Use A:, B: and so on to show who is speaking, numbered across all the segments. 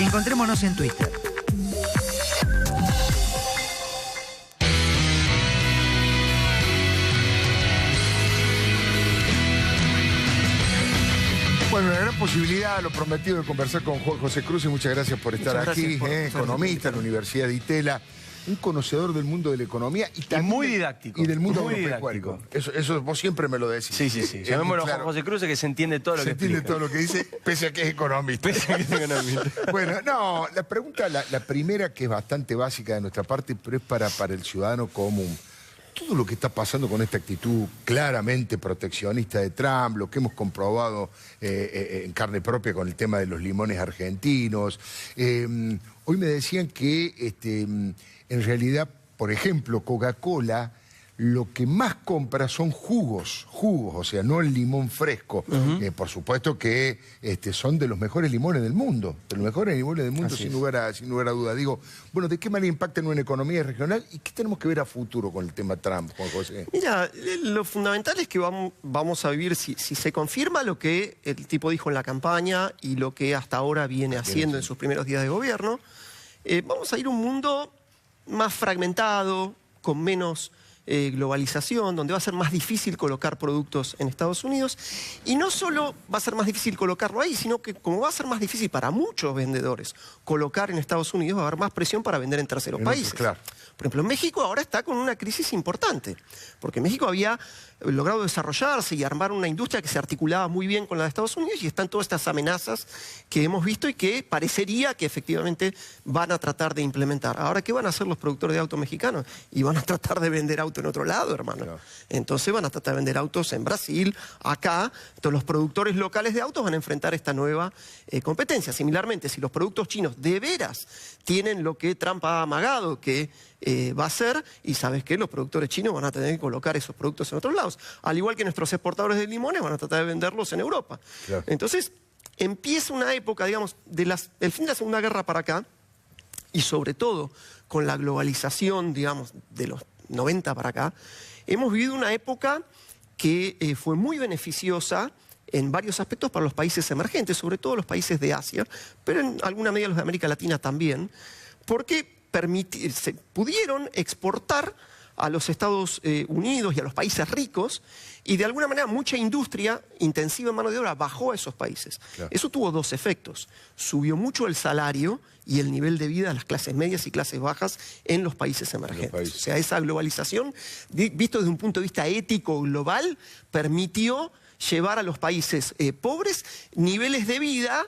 A: Encontrémonos en Twitter.
B: Bueno, una gran posibilidad, lo prometido, de conversar con Juan José Cruz, y muchas gracias por estar aquí, economista en la Universidad de Itela, un conocedor del mundo de la economía y también
C: muy didáctico.
B: Y del mundo
C: muy
B: agropecuario. Eso vos siempre me lo decís.
C: Sí. Llamémoslo
B: claro.
C: Juan José Cruz, que se entiende todo lo que
B: entiende
C: explica.
B: todo lo que dice, pese a que es economista. Bueno, no, la pregunta, la primera, que es bastante básica de nuestra parte, pero es para el ciudadano común. Todo lo que está pasando con esta actitud claramente proteccionista de Trump, lo que hemos comprobado en carne propia con el tema de los limones argentinos. Hoy me decían que en realidad, por ejemplo, Coca-Cola, lo que más compra son jugos, o sea, no el limón fresco. Por supuesto que son de los mejores limones del mundo, sin lugar a duda. Digo, bueno, ¿de qué manera impacta en una economía regional y qué tenemos que ver a futuro con el tema Trump, Juan José?
D: Mira, lo fundamental es que vamos a vivir, si se confirma lo que el tipo dijo en la campaña y lo que hasta ahora viene haciendo en sus primeros días de gobierno, vamos a ir a un mundo más fragmentado, con menos globalización, donde va a ser más difícil colocar productos en Estados Unidos. Y no solo va a ser más difícil colocarlo ahí, sino que como va a ser más difícil para muchos vendedores colocar en Estados Unidos, va a haber más presión para vender en terceros países.
B: Claro.
D: Por ejemplo, México ahora está con una crisis importante, porque México había logrado desarrollarse y armar una industria que se articulaba muy bien con la de Estados Unidos, y están todas estas amenazas que hemos visto y que parecería que efectivamente van a tratar de implementar. Ahora, ¿qué van a hacer los productores de autos mexicanos? Y van a tratar de vender autos en otro lado, hermano. Claro. Entonces van a tratar de vender autos en Brasil, acá. Entonces los productores locales de autos van a enfrentar esta nueva competencia. Similarmente, si los productos chinos de veras tienen lo que Trump ha amagado que va a ser, y sabes que los productores chinos van a tener que colocar esos productos en otros lados, al igual que nuestros exportadores de limones van a tratar de venderlos en Europa. Claro. Entonces empieza una época, digamos, del fin de la Segunda Guerra para acá, y sobre todo con la globalización, digamos, de los 90 para acá, hemos vivido una época que fue muy beneficiosa en varios aspectos para los países emergentes, sobre todo los países de Asia, pero en alguna medida los de América Latina también, porque se pudieron exportar a los Estados Unidos y a los países ricos, y de alguna manera mucha industria intensiva en mano de obra bajó a esos países. Claro. Eso tuvo dos efectos. Subió mucho el salario y el nivel de vida de las clases medias y clases bajas en los países emergentes. O sea, esa globalización, visto desde un punto de vista ético global, permitió llevar a los países pobres niveles de vida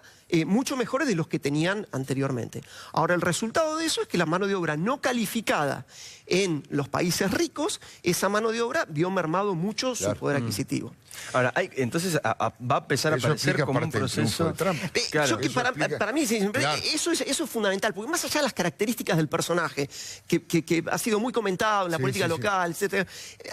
D: mucho mejores de los que tenían anteriormente. Ahora, el resultado de eso es que la mano de obra no calificada en los países ricos, esa mano de obra vio mermado mucho su poder adquisitivo.
C: Ahora, entonces va a empezar a aparecer como un proceso...
D: Claro, para mí eso es fundamental, porque más allá de las características del personaje, que ha sido muy comentado en la política local, etc.,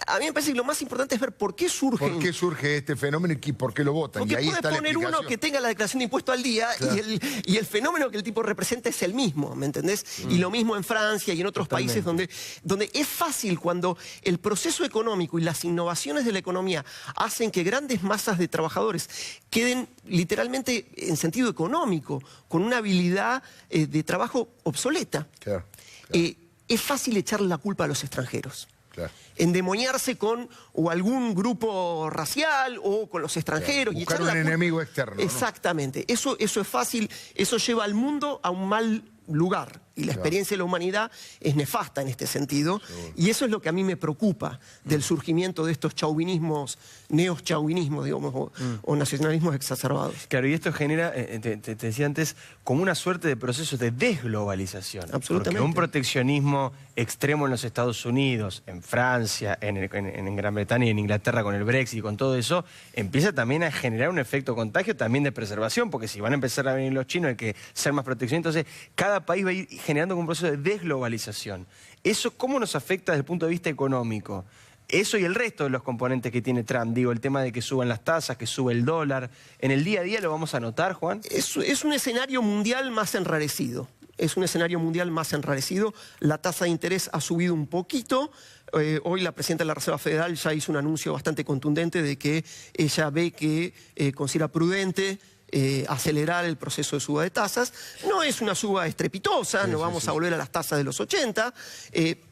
D: a mí me parece que lo más importante es ver por qué surge...
B: ¿Por qué surge este fenómeno y por qué lo votan?
D: Porque
B: y ahí
D: puede
B: está
D: poner uno que tenga la declaración de impuesto al día, claro, y el fenómeno que el tipo representa es el mismo, ¿me entendés? Y lo mismo en Francia y en otros países donde es fácil, cuando el proceso económico y las innovaciones de la economía hacen que grandes masas de trabajadores queden literalmente en sentido económico, con una habilidad de trabajo obsoleta. Claro. Es fácil echarle la culpa a los extranjeros. Claro. Endemoniarse con algún grupo racial o con los extranjeros.
B: Claro. Buscar un enemigo externo.
D: Exactamente. ¿No? Eso es fácil, eso lleva al mundo a un mal lugar. Y la experiencia de la humanidad es nefasta en este sentido. Y eso es lo que a mí me preocupa del surgimiento de estos chauvinismos, neochauvinismos, digamos, o nacionalismos exacerbados.
C: Claro, y esto genera, te decía antes, como una suerte de proceso de desglobalización.
D: Absolutamente.
C: Porque un proteccionismo extremo en los Estados Unidos, en Francia, en Gran Bretaña y en Inglaterra con el Brexit y con todo eso, empieza también a generar un efecto contagio también de preservación, porque si van a empezar a venir los chinos hay que ser más proteccionistas. Entonces, cada país va a ir generando como un proceso de desglobalización. ¿Eso cómo nos afecta desde el punto de vista económico? Eso y el resto de los componentes que tiene Trump, digo, el tema de que suban las tasas, que sube el dólar. ¿En el día a día lo vamos a notar, Juan?
D: Es un escenario mundial más enrarecido. Es un escenario mundial más enrarecido. La tasa de interés ha subido un poquito. Hoy la presidenta de la Reserva Federal ya hizo un anuncio bastante contundente de que ella ve que considera prudente acelerar el proceso de suba de tasas. No es una suba estrepitosa, no vamos a volver a las tasas de los 80,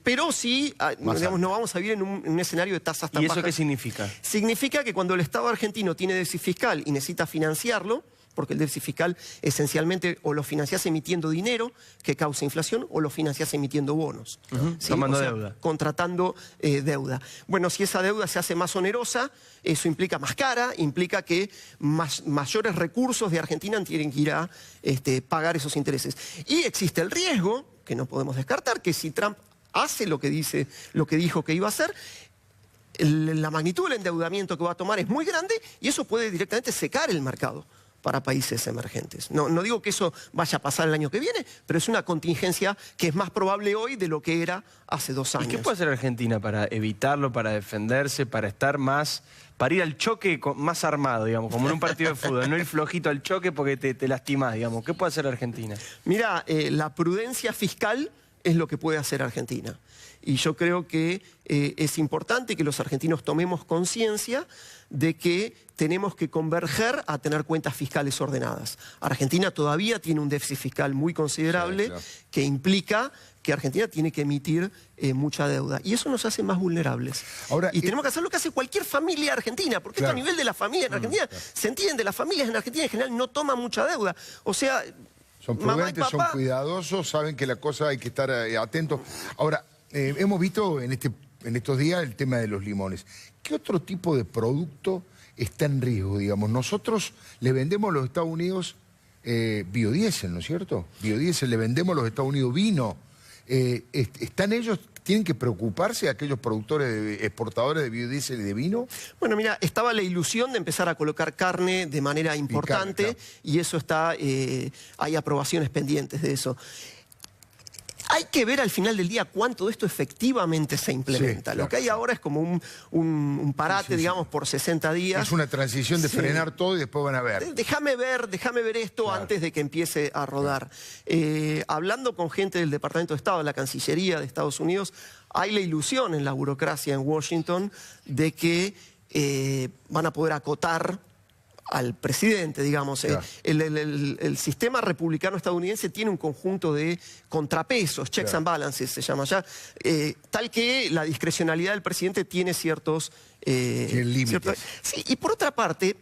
D: pero sí, digamos, no vamos a vivir en un escenario de tasas tan bajas.
C: ¿Y eso qué significa?
D: Significa que cuando el Estado argentino tiene déficit fiscal y necesita financiarlo, porque el déficit fiscal esencialmente o lo financiás emitiendo dinero que causa inflación o lo financiás emitiendo bonos. ¿Sí?
C: Tomando deuda.
D: Contratando deuda. Bueno, si esa deuda se hace más onerosa, eso implica más cara, implica que mayores recursos de Argentina tienen que ir a pagar esos intereses. Y existe el riesgo, que no podemos descartar, que si Trump hace lo que dijo que iba a hacer, la magnitud del endeudamiento que va a tomar es muy grande y eso puede directamente secar el mercado para países emergentes. No digo que eso vaya a pasar el año que viene, pero es una contingencia que es más probable hoy de lo que era hace 2 años.
C: ¿Y qué puede hacer Argentina para evitarlo, para defenderse, para estar más, para ir al choque más armado, digamos, como en un partido de fútbol, no ir flojito al choque porque te lastimás, digamos? ¿Qué puede hacer Argentina?
D: Mira, la prudencia fiscal es lo que puede hacer Argentina. Y yo creo que es importante que los argentinos tomemos conciencia de que tenemos que converger a tener cuentas fiscales ordenadas. Argentina todavía tiene un déficit fiscal muy considerable, sí, claro, que implica que Argentina tiene que emitir mucha deuda. Y eso nos hace más vulnerables. Ahora, y tenemos que hacer lo que hace cualquier familia argentina, porque claro, esto a nivel de la familia en Argentina, claro, se entiende, las familias en Argentina en general no toman mucha deuda. O sea,
B: son prudentes, son cuidadosos, saben que la cosa hay que estar atentos. Ahora, hemos visto en estos días el tema de los limones. ¿Qué otro tipo de producto está en riesgo, digamos? Nosotros le vendemos a los Estados Unidos biodiesel, ¿no es cierto? Biodiesel, le vendemos a los Estados Unidos vino. ¿Están ellos, tienen que preocuparse aquellos productores, exportadores de biodiesel y de vino? Bueno, mira, estaba la ilusión de empezar a colocar carne de manera importante, claro, y eso está, hay aprobaciones pendientes de eso. Hay que ver al final del día cuánto de esto efectivamente se implementa. Sí, claro, lo que hay ahora es como un parate, digamos, por 60 días. Es una transición de frenar todo y después van a ver. Déjame ver esto, claro, antes de que empiece a rodar. Hablando con gente del Departamento de Estado, de la Cancillería de Estados Unidos, hay la ilusión en la burocracia en Washington de que van a poder acotar al presidente, digamos. Claro. El sistema republicano estadounidense tiene un conjunto de contrapesos, checks, claro, and balances se llama ya, tal que la discrecionalidad del presidente tiene ciertos límites. Sí, y por otra parte,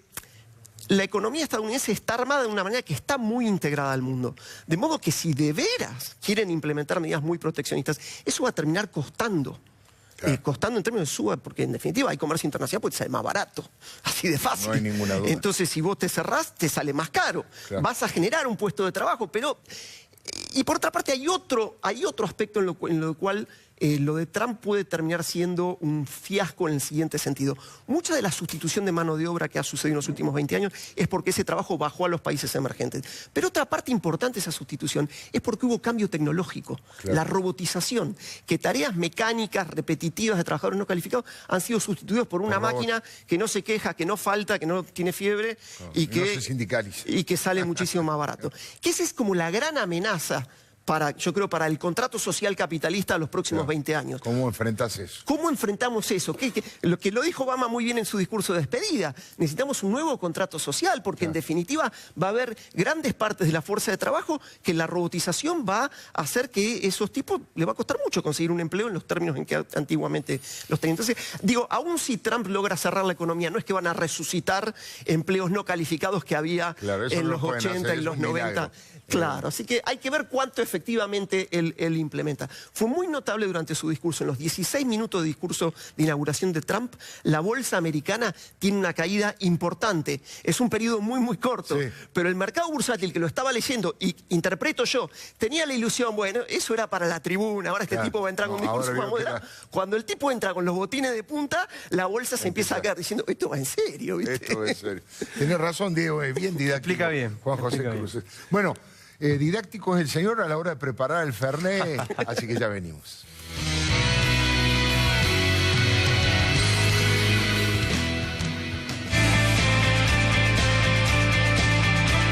B: la economía estadounidense está armada de una manera que está muy integrada al mundo. De modo que si de veras quieren implementar medidas muy proteccionistas, eso va a terminar costando. Claro. Costando en términos de suba, porque en definitiva hay comercio internacional porque te sale más barato, así de fácil. No hay ninguna duda. Entonces, si vos te cerrás, te sale más caro. Claro. Vas a generar un puesto de trabajo, pero... Y por otra parte, hay otro aspecto en lo cual lo de Trump puede terminar siendo un fiasco en el siguiente sentido. Mucha de la sustitución de mano de obra que ha sucedido en los últimos 20 años es porque ese trabajo bajó a los países emergentes. Pero otra parte importante de esa sustitución es porque hubo cambio tecnológico, claro, la robotización, que tareas mecánicas repetitivas de trabajadores no calificados han sido sustituidos por una máquina que no se queja, que no falta, que no tiene fiebre, no, y que no se sindicaliza. Y que sale muchísimo más barato. Que esa es como la gran amenaza yo creo, para el contrato social capitalista de los próximos 20 años. ¿Cómo enfrentás eso? ¿Cómo enfrentamos eso? Lo que lo dijo Obama muy bien en su discurso de despedida. Necesitamos un nuevo contrato social, porque en definitiva va a haber grandes partes de la fuerza de trabajo que la robotización va a hacer que esos tipos le va a costar mucho conseguir un empleo en los términos en que antiguamente los tenían. Entonces, digo, aún si Trump logra cerrar la economía, no es que van a resucitar empleos no calificados que había en los 80, en los 90. Claro, así que hay que ver cuánto efectivamente él implementa. Fue muy notable durante su discurso, en los 16 minutos de discurso de inauguración de Trump, la bolsa americana tiene una caída importante. Es un periodo muy, muy corto, sí, pero el mercado bursátil que lo estaba leyendo, y interpreto yo, tenía la ilusión, bueno, eso era para la tribuna, ahora este tipo va a entrar con un discurso más moderado. Cuando el tipo entra con los botines de punta, la bolsa se empieza a quedar diciendo, esto va en serio, ¿viste? Esto va en serio. Tenés razón, Diego, es bien didáctico. Explica bien. Juan José Cruz. Bueno, didáctico es el señor a la hora de preparar el Fernet, así que ya venimos.